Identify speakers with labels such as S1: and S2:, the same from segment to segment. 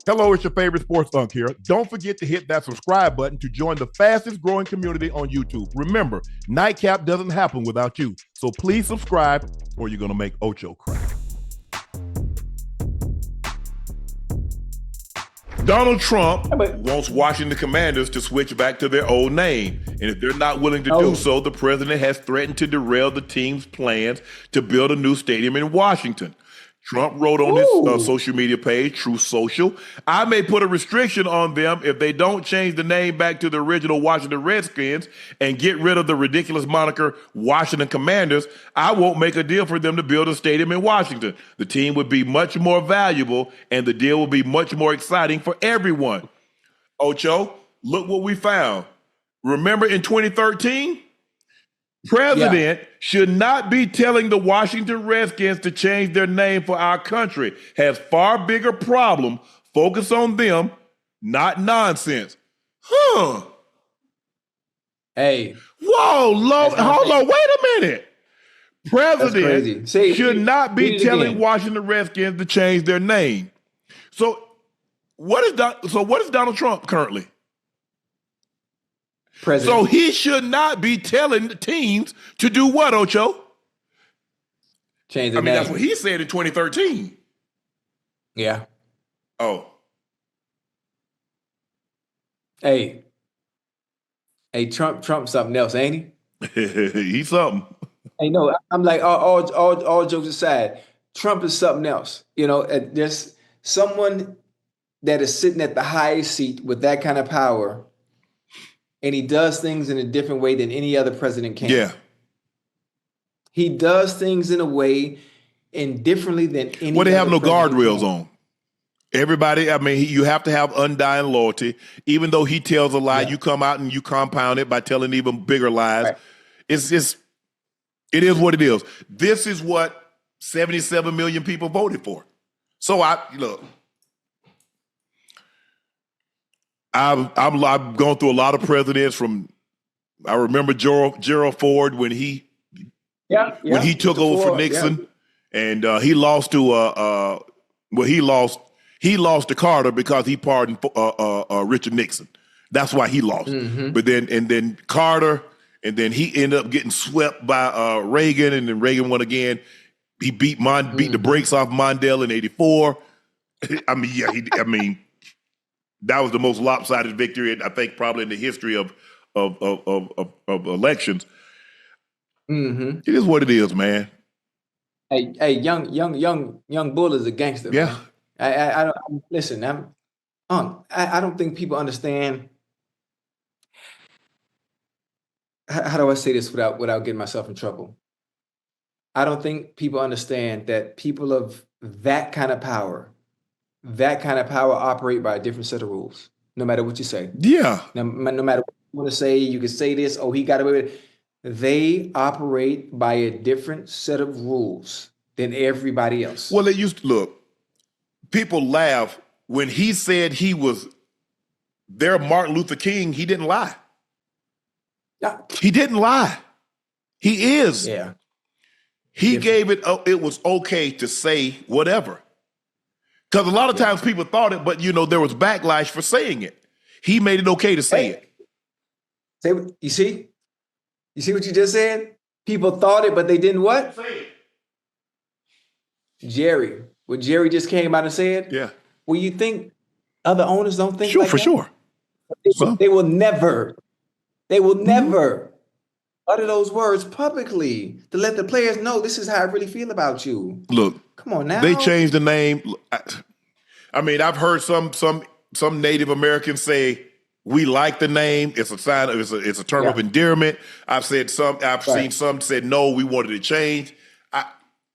S1: Hello, it's your favorite sports Unc here. Don't forget to hit that subscribe button to join the fastest growing community on YouTube. Remember, Nightcap doesn't happen without you. So please subscribe or you're going to make Ocho cry. Donald Trump wants Washington Commanders to switch back to their old name. And if they're not willing to do so, the president has threatened to derail the team's plans to build a new stadium in Washington. Trump wrote on his social media page, Truth Social, I may put a restriction on them if they don't change the name back to the original Washington Redskins and get rid of the ridiculous moniker Washington Commanders. I won't make a deal for them to build a stadium in Washington. The team would be much more valuable and the deal would be much more exciting for everyone. Ocho, look what we found. Remember in 2013? President should not be telling the Washington Redskins to change their name for our country. Has far bigger problem. Focus on them, not nonsense. Huh.
S2: Hey.
S1: Whoa, hold on, wait a minute. President should not be telling Washington Redskins to change their name. So what is Donald Trump currently? President. So he should not be telling the teams to do what, Ocho?
S2: Change the name.
S1: That's what he said in 2013.
S2: Yeah.
S1: Oh.
S2: Hey, Trump something else, ain't
S1: he? He's something.
S2: Hey, no, I'm like, all jokes aside, Trump is something else. You know, there's someone that is sitting at the highest seat with that kind of power, and he does things in a different way than any other president can.
S1: Yeah.
S2: He does things in a way and differently than any other.
S1: Well, they have no guardrails on. Everybody, you have to have undying loyalty. Even though he tells a lie, you come out and you compound it by telling even bigger lies. Right. It is what it is. This is what 77 million people voted for. So I've gone through a lot of presidents. I remember Gerald Ford when he took over for Nixon, and he lost to he lost to Carter because he pardoned Richard Nixon. That's why he lost. Mm-hmm. But then Carter, and then he ended up getting swept by Reagan, and then Reagan won again. He beat the brakes off Mondale in '84. That was the most lopsided victory, I think, probably in the history of elections. Mm-hmm. It is what it is, man.
S2: Hey, young Bull is a gangster.
S1: Yeah.
S2: Man. I don't listen. I don't think people understand. How do I say this without getting myself in trouble? I don't think people understand that people of that kind of power operate by a different set of rules, no matter what you say.
S1: Yeah.
S2: No matter what you want to say, you can say this, he got away with it. They operate by a different set of rules than everybody else.
S1: Well, people laugh when he said he was their Martin Luther King. He didn't lie. Yeah. He didn't lie. He is.
S2: Yeah.
S1: He gave it was okay to say whatever. Because a lot of times people thought it, but there was backlash for saying it. He made it okay to say it.
S2: You see what you just said? People thought it, but they didn't what?
S1: Say
S2: it. What Jerry just came out and said?
S1: Yeah.
S2: Well, you think other owners don't think
S1: like
S2: that?
S1: Sure.
S2: They will never utter those words publicly to let the players know this is how I really feel about you.
S1: Look.
S2: Come on now.
S1: They changed the name. I've heard some Native Americans say we like the name. It's a sign. It's a term of endearment. I've seen some said no. We wanted to change.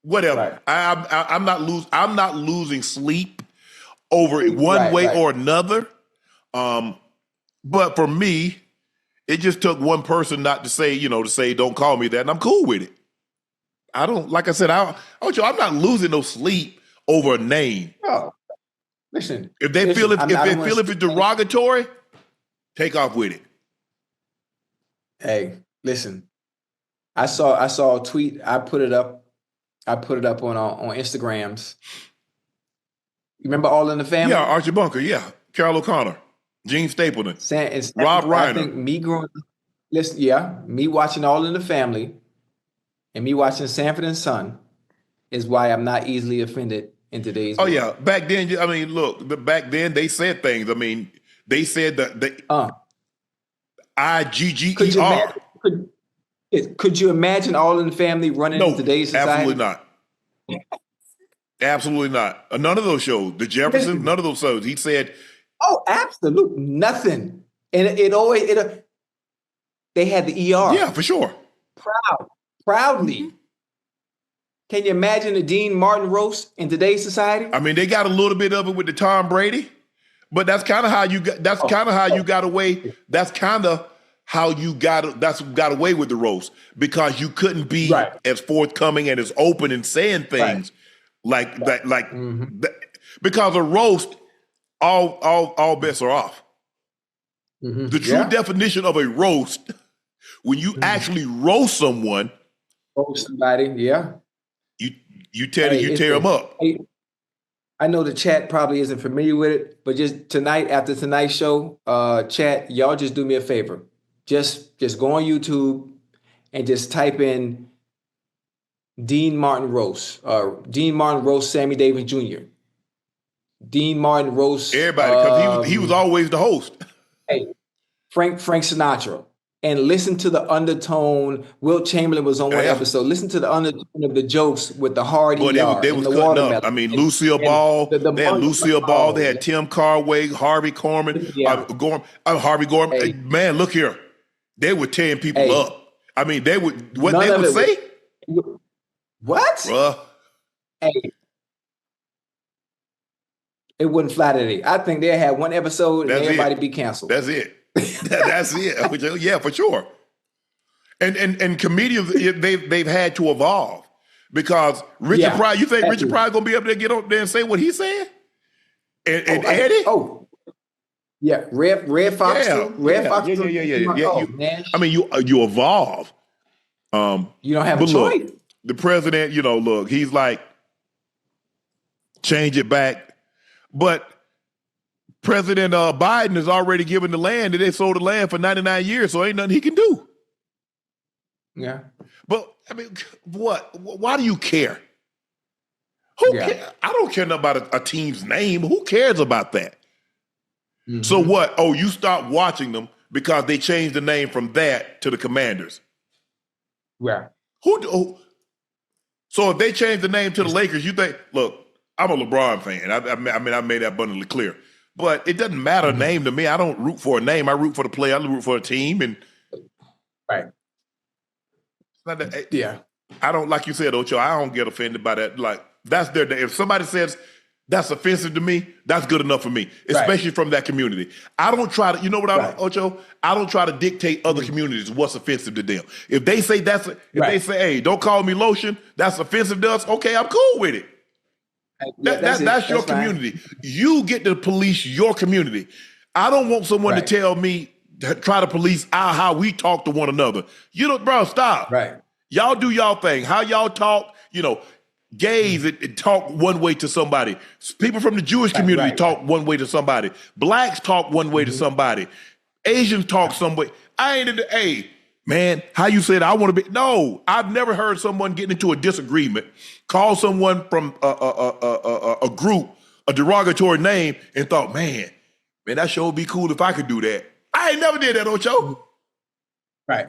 S1: Whatever. Right. I'm not losing sleep over it one way or another. But for me, it just took one person not to say don't call me that, and I'm cool with it. I don't, like I said, I'm not losing no sleep over a name.
S2: Oh, listen.
S1: If they feel it's derogatory, take off with it.
S2: Hey, listen. I saw a tweet. I put it up on Instagrams. You remember All in the Family?
S1: Yeah, Archie Bunker. Yeah, Carol O'Connor, Gene Stapleton, Rob
S2: I
S1: Reiner.
S2: think me growing, listen, me watching All in the Family and me watching Sanford and Son is why I'm not easily offended in today's
S1: Oh
S2: world.
S1: yeah, back then. I mean, look, back then they said things. I mean, they said that the IGGER.
S2: Could you imagine All in the Family running in
S1: No,
S2: today's society?
S1: absolutely not. Absolutely not. None of those shows. The Jeffersons, none of those shows. He said,
S2: "Oh, absolutely nothing." And it always they had the ER.
S1: Yeah, for sure.
S2: Proudly. Can you imagine a Dean Martin roast in today's society?
S1: I mean, they got a little bit of it with the Tom Brady, but that's kind of how you got. That's kind of how you got away. That's kind of how you got away with the roast because you couldn't be as forthcoming and as open and saying things like that. Because a roast, all bets are off. The true definition of a roast, when you actually roast someone, you tear them up.
S2: I know the chat probably isn't familiar with it, but just tonight, after tonight's show, chat, y'all just do me a favor. Just go on YouTube and just type in Dean Martin roast, Dean Martin roast Sammy Davis Jr. Dean Martin roast
S1: everybody, because he was always the host.
S2: Hey, Frank Sinatra. And listen to the undertone. Wilt Chamberlain was on one episode. Listen to the undertone of the jokes with the hard ER.
S1: They was cutting up. I mean, Lucille Ball. They had Lucille Ball. They had Tim Carway, Harvey Korman, Harvey Gorman. Hey, man, look here. They were tearing people up. I mean, they would say.
S2: What?
S1: Bruh.
S2: Hey. It wouldn't fly today. I think they had one episode and everybody be canceled.
S1: That's it. That's it. Yeah, for sure. And comedians, they've had to evolve because Richard Pryor. You think Richard Pryor gonna be able to get up there and say what he said? And Eddie?
S2: Yeah, Red Fox. Red Fox.
S1: Yeah. I mean, you evolve.
S2: You don't have a choice.
S1: Look, the president, look, he's like, change it back, but. President Biden has already given the land, and they sold the land for 99 years, so ain't nothing he can do.
S2: Yeah.
S1: But, I mean, what? Why do you care? Who cares? I don't care nothing about a team's name. Who cares about that? Mm-hmm. So what? Oh, you stop watching them because they changed the name from that to the Commanders.
S2: Yeah.
S1: So if they change the name to the Lakers, you think, look, I'm a LeBron fan. I made that abundantly clear. But it doesn't matter name to me. I don't root for a name. I root for the player. I root for a team. And I don't, like you said, Ocho, I don't get offended by that. Like, that's their day. If somebody says that's offensive to me, that's good enough for me, especially from that community. I don't try to, Ocho? I don't try to dictate other communities what's offensive to them. If they say they say, hey, don't call me lotion, that's offensive to us, okay, I'm cool with it. That's your community. Fine. You get to police your community. I don't want someone to tell me to try to police how we talk to one another. Bro, stop.
S2: Right.
S1: Y'all do y'all thing. How y'all talk, gays it talk one way to somebody. People from the Jewish community talk one way to somebody. Blacks talk one way to somebody. Asians talk some way. I ain't into, hey, man, how you said I want to be? No, I've never heard someone get into a disagreement, call someone from a group a derogatory name, and thought, man, that sure would be cool if I could do that. I ain't never did that, Ocho.
S2: Right.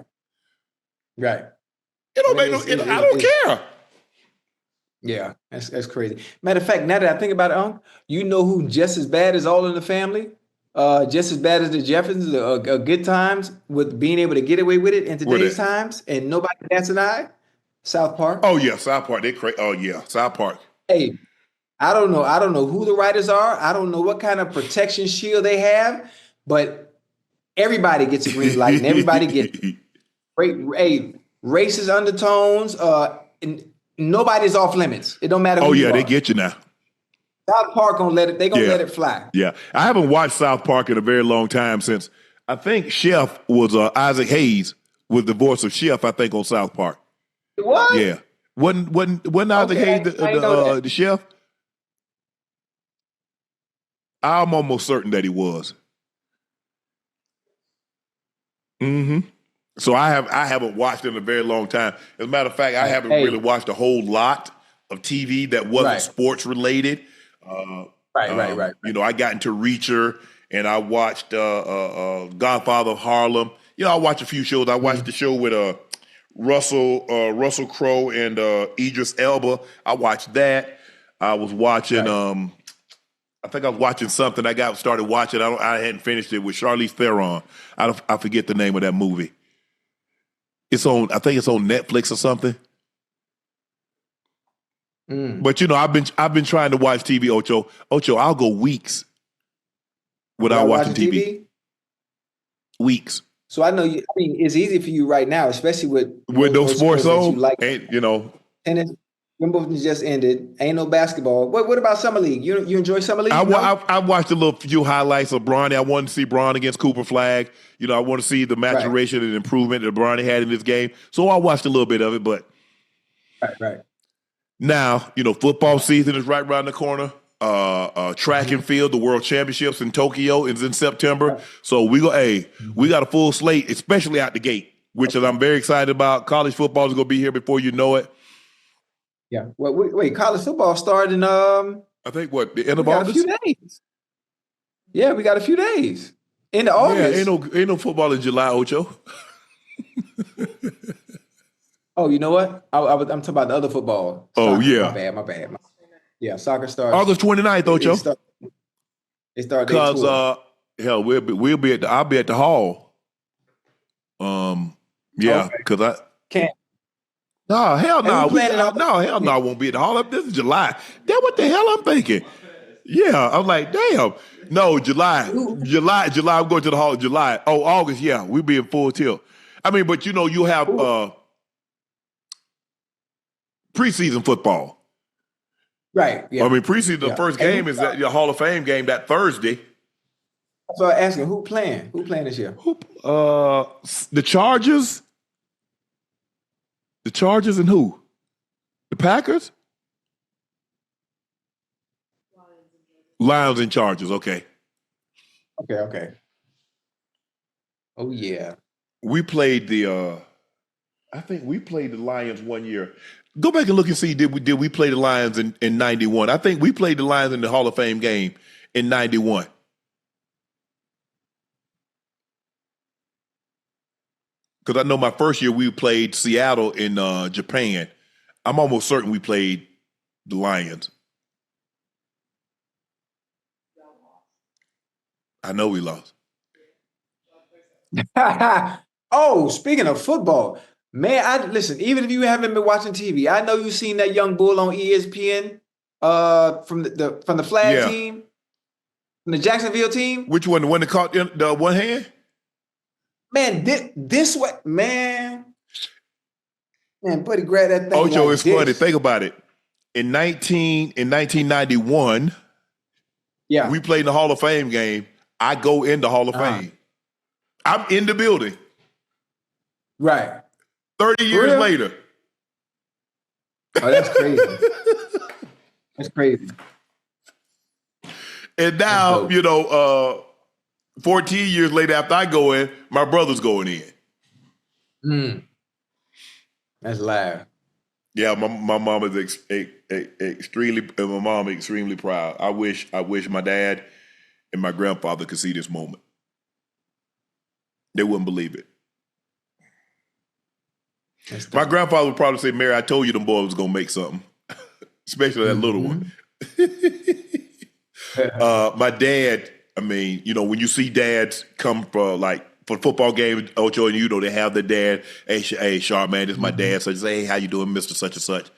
S1: I don't care.
S2: Yeah, that's crazy. Matter of fact, now that I think about it, you know who just as bad as All in the Family? Just as bad as the Jeffersons, good times with being able to get away with it in today's times, and nobody bats an eye. South Park.
S1: Oh yeah, South Park. They crazy. Oh yeah, South Park.
S2: Hey, I don't know who the writers are. I don't know what kind of protection shield they have, but everybody gets a green light, and everybody gets racist undertones. And nobody's off limits. It don't matter.
S1: Oh yeah, they get you now.
S2: South Park let it fly.
S1: Yeah, I haven't watched South Park in a very long time since I think Chef was Isaac Hayes was the voice of Chef. I think on South Park.
S2: What?
S1: Yeah, wasn't Isaac Hayes the chef? I'm almost certain that he was. Mm-hmm. So I haven't watched in a very long time. As a matter of fact, I haven't really watched a whole lot of TV that wasn't sports related.
S2: Right.
S1: I got into Reacher and I watched Godfather of Harlem. I watched a few shows. I watched the show with Russell Crowe and Idris Elba. I watched that. I was watching. I think I was watching something. I started watching. I hadn't finished it with Charlize Theron. I forget the name of that movie. It's on. I think it's on Netflix or something. But I've been trying to watch TV, Ocho. Ocho, I'll go weeks without watching TV. Weeks.
S2: So I know you. I mean, it's easy for you right now, especially with
S1: those sports
S2: that you like. Tennis, Wimbledon just ended. Ain't no basketball. What about Summer League? You enjoy Summer League?
S1: I watched a few highlights of Bronny. I wanted to see Bron against Cooper Flag. I want to see the maturation and improvement that Bronny had in this game. So I watched a little bit of it, but
S2: right.
S1: Now, football season is right around the corner. Track and field, the World Championships in Tokyo is in September. Right. So we got a full slate, especially out the gate, which I'm very excited about. College football is going to be here before you know it.
S2: Yeah. Well, wait, college football started in
S1: I think the end of August?
S2: A few days. Yeah, we got a few days. End of August.
S1: Yeah, ain't no football in July, Ocho.
S2: Oh, you know what? I'm talking about the other football.
S1: Soccer. Oh,
S2: yeah. My bad. Yeah, soccer starts
S1: August 29th, Ocho.
S2: It started
S1: because hell, I'll be at the hall. Because I
S2: can't.
S1: No, hell no. I won't be at the hall. This is July. That's what the hell I'm thinking. Yeah, I'm like, damn. No, July. I'm going to the hall in July. Oh, August, yeah. We'll be in full tilt. I mean, but you'll have preseason football.
S2: Right. Yeah.
S1: I mean, preseason, the first game is your Hall of Fame game that Thursday.
S2: So I'm asking, who playing? Who playing this year?
S1: The Chargers. The Chargers and who? The Packers? Lions and Chargers. Okay.
S2: Okay. Oh yeah.
S1: We played I think we played the Lions one year. Go back and look and see did we play the Lions in 91. I think we played the Lions in the Hall of Fame game in 91. Because I know my first year we played Seattle in Japan. I'm almost certain we played the Lions. I know we lost.
S2: Oh, speaking of football, man, listen, even if you haven't been watching TV, I know you've seen that young bull on ESPN from the flag team, from the Jacksonville team.
S1: Which one? The one that caught the one hand?
S2: Man, this way, man, buddy, grab that thing.
S1: Ocho, it's funny. Think about it. In 1991, we played in the Hall of Fame game. I go in the Hall of Fame. I'm in the building.
S2: Right.
S1: 30 years later.
S2: Oh, that's crazy. That's crazy.
S1: And now, 14 years later after I go in, my brother's going in.
S2: That's live.
S1: Yeah, my mom is extremely proud. I wish my dad and my grandfather could see this moment. They wouldn't believe it. My grandfather would probably say, Mary, I told you them boys was going to make something, especially that little one. My dad, I mean, when you see dads come for football games, Ocho, and they have their dad, hey, Sharp, man, this is my dad. So say, hey, how you doing, Mr. Such and Such?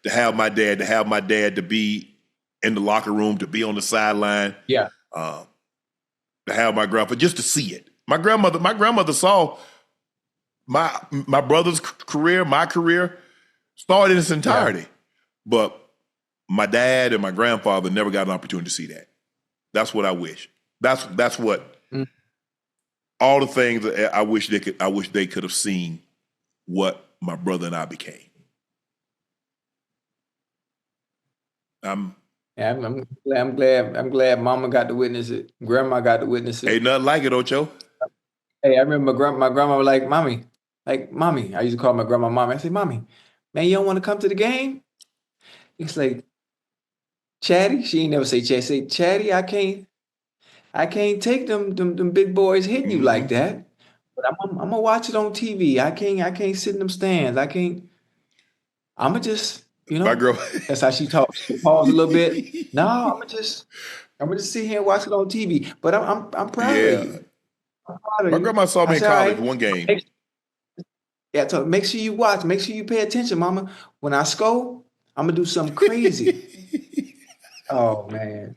S1: To have my dad to be in the locker room, to be on the sideline.
S2: Yeah.
S1: To have my grandfather, just to see it. My grandmother saw my brother's career, my career, started in its entirety. Yeah. But my dad and my grandfather never got an opportunity to see that. That's what I wish. That's what all the things that I wish they could have seen what my brother and I became. I'm
S2: Yeah, I'm glad Mama got to witness it. Grandma got to witness
S1: Ain't
S2: it.
S1: nothing like it, Ocho.
S2: Hey, I remember my grandma was Mommy. I used to call my grandma Mommy. I say, Mommy, man, you don't want to come to the game? It's like, Chatty. She ain't never say Chatty. Say, Chatty, I can't take them big boys hitting you
S1: Mm-hmm.
S2: like that. But I'm gonna watch it on TV. I can't sit in them stands. I can't. I'm gonna just,
S1: My girl.
S2: that's how she talks. She pause a little bit. No, I'm gonna just sit here and watch it on TV. But I'm proud of
S1: Yeah.
S2: you. I'm proud of
S1: My
S2: you.
S1: grandma saw
S2: I
S1: me in
S2: said, all
S1: college
S2: right.
S1: one game.
S2: Yeah, I told her, make sure you watch. Make sure you pay attention, Mama. When I score, I'm gonna do something crazy. Oh man.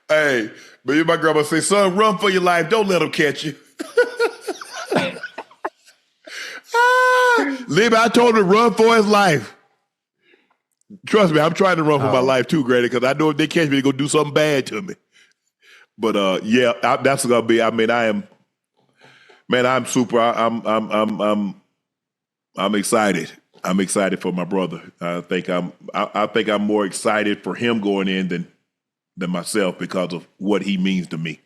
S1: Hey, but my grandma say, son, run for your life. Don't let them catch you. Libby, I told him to run for his life. Trust me, I'm trying to run for my
S2: Oh,
S1: life too, Granny, because I know if they catch me, they're gonna do something bad to me. But yeah, that's gonna be. I mean, I'm super. I'm excited. I'm excited for my brother. I think I'm more excited for him going in than myself because of what he means to me.